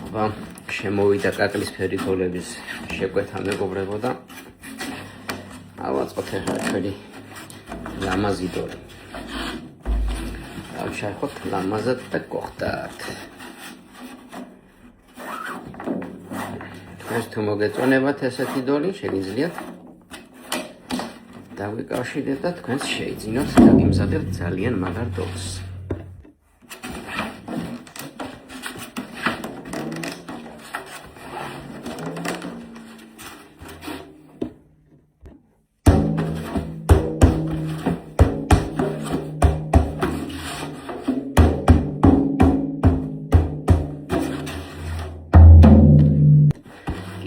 შემოვიდა კაკლისფერი დოლების შეკვეთა მეგობრებო და ავაწყოთ ახლა ჩვენი ლამაზი დოლი. დავშარხოთ ლამაზად და გოხდათ. თქვენს თუ მოგეწონებათ ესეთი დოლი, შეგიძლიათ დავიკავშირდეთ და თქვენს შეიძინოთ დაგიმზადებთ ძალიან მაგარ დოლს.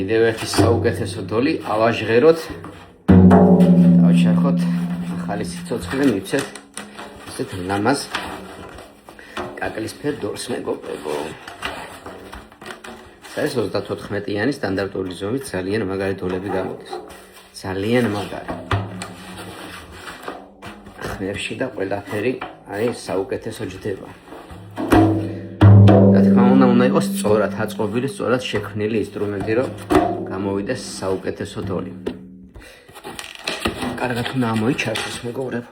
კიდევ ერთი საუკეთესო დოლი ავაჟღეროთ. დავშარხოთ ახალი სიცოცხლე და მივცეთ ესეთ ლამაზ კაკლისფერ დოლს მეგობრებო. ეს 34-იანი სტანდარტული ზომით ძალიან მაგარი დოლები გამოდის. ძალიან მაგარი. ხმებში და ყველაფერი არის საუკეთესო ჯდება. რა თქმა უნდა იყოს სწორად აწყობილი, სწორად შექმნილი ინსტრუმენტი, რომ გამოვიდეს საუკეთესო დოლი. კარგად უნდა მოიჩართოს მეგობრებო.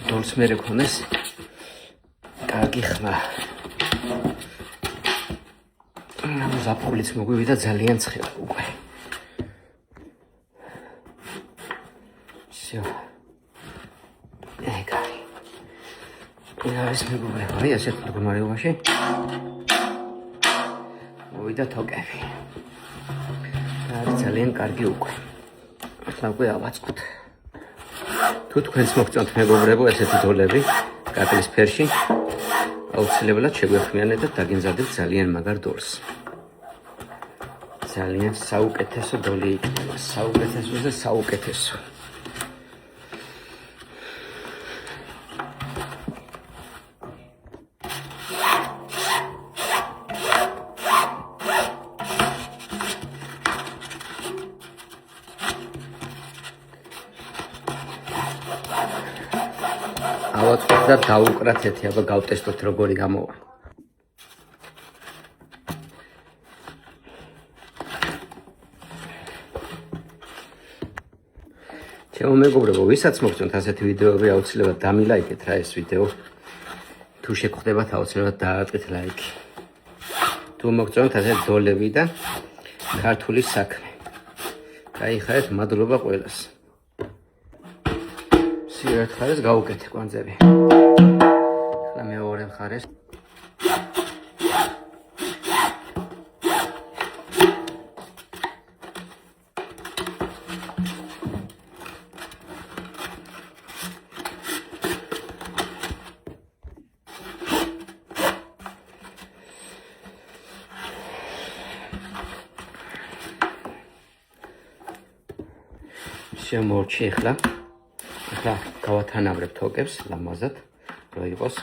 დოლს მერე ქონდეს კარგი ხმა. ზაფხულიც მოგვივიდა ძალიან ცხელი უკვე. всё. ეგარი. ეს მეგობრებო, აი ასეთ მდგომარეობაში მოვიდა თოკები. არის ძალიან კარგი უკვე. ახლა უკვე ავაწყოთ. თუ თქვენს მოგწონთ მეგობრებო ესეთი დოლები კაკლისფერში, აუცილებლად შეგვეხმიანეთ და დაგიმზადებთ ძალიან მაგარ დოლს. ძალიან საუკეთესო დოლი იქნება, საუკეთესო და საუკეთესო. ავაწყოთ და დავუკრათ ერთი, აბა გავტესტოთ როგორი გამოვა. ჩემო მეგობრებო, ვისაც მოგწონთ ასეთი ვიდეოები, აუცილებლად დამილაიქეთ რა ეს ვიდეო. თუ შეგხვდებათ, აუცილებლად დააწყეთ ლაიქი. თუ მოგწონთ ასეთი დოლები და ქართული საქმე. გაიხარეთ, მადლობა ყველას. ერთ მხარეს გავუკეთე კვანძები. ახლა მეორე მხარეს. შემორჩი ახლა. ახლა გავათანაბრებ თოკებს ლამაზად, რომ იყოს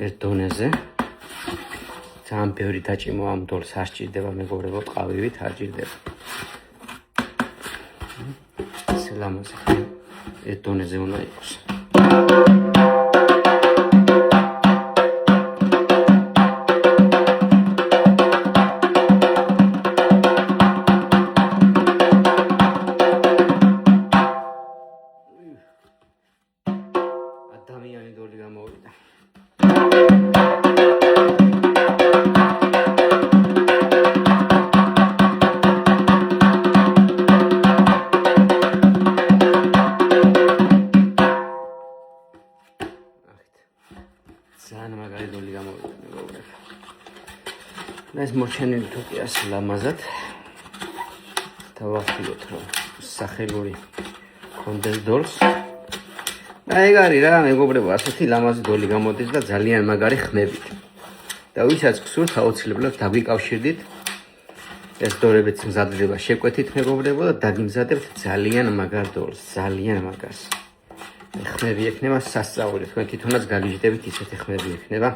ერთ დონეზე. ძალიან ბევრი დაჭიმო ამ დოლს არ სჭირდება მეგობრებო, ყავივით არ სჭირდება. ესე ლამაზად ერთ დონეზე უნდა იყოს. ადამიანი დოლი გამოვიდა. ძალიან მაგარი დოლი გამოვიდა მეგობრებო. ეს მოჩენილი თუკი ასე ლამაზად დავახილოთ, რომ სახელური კონდეს დოლს. აი გარი რა მეგობრებო, ასეთი ლამაზი დოლი გამოდის და ძალიან მაგარი ხმებით. და ვისაც გსურთ, აუცილებლად დაგვიკავშირდით. ეს დოლებიც მზადდება შეკვეთით მეგობრებო და დაგიმზადებთ ძალიან მაგარ დოლს, ძალიან მაგარს. ხმები ექნება სასწაული, თქვენ თვითონაც გაგიჟდებით ისეთი ხმები ექნება.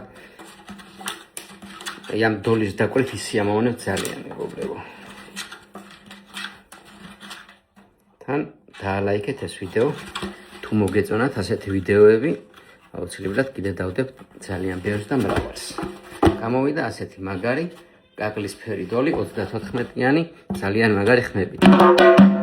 ამ დოლის დაკვირით ისიამოვნებთ ძალიან მეგობრებო. თან დაალაიქეთ ეს ვიდეო. თუ მოგეწონათ ასეთი ვიდეოები, აუცილებლად კიდე დავდებთ ძალიან ბევრს და მრავალს. გამოვიდა ასეთი მაგარი კაკლისფერი დოლი 34-იანი ძალიან მაგარი ხმებით.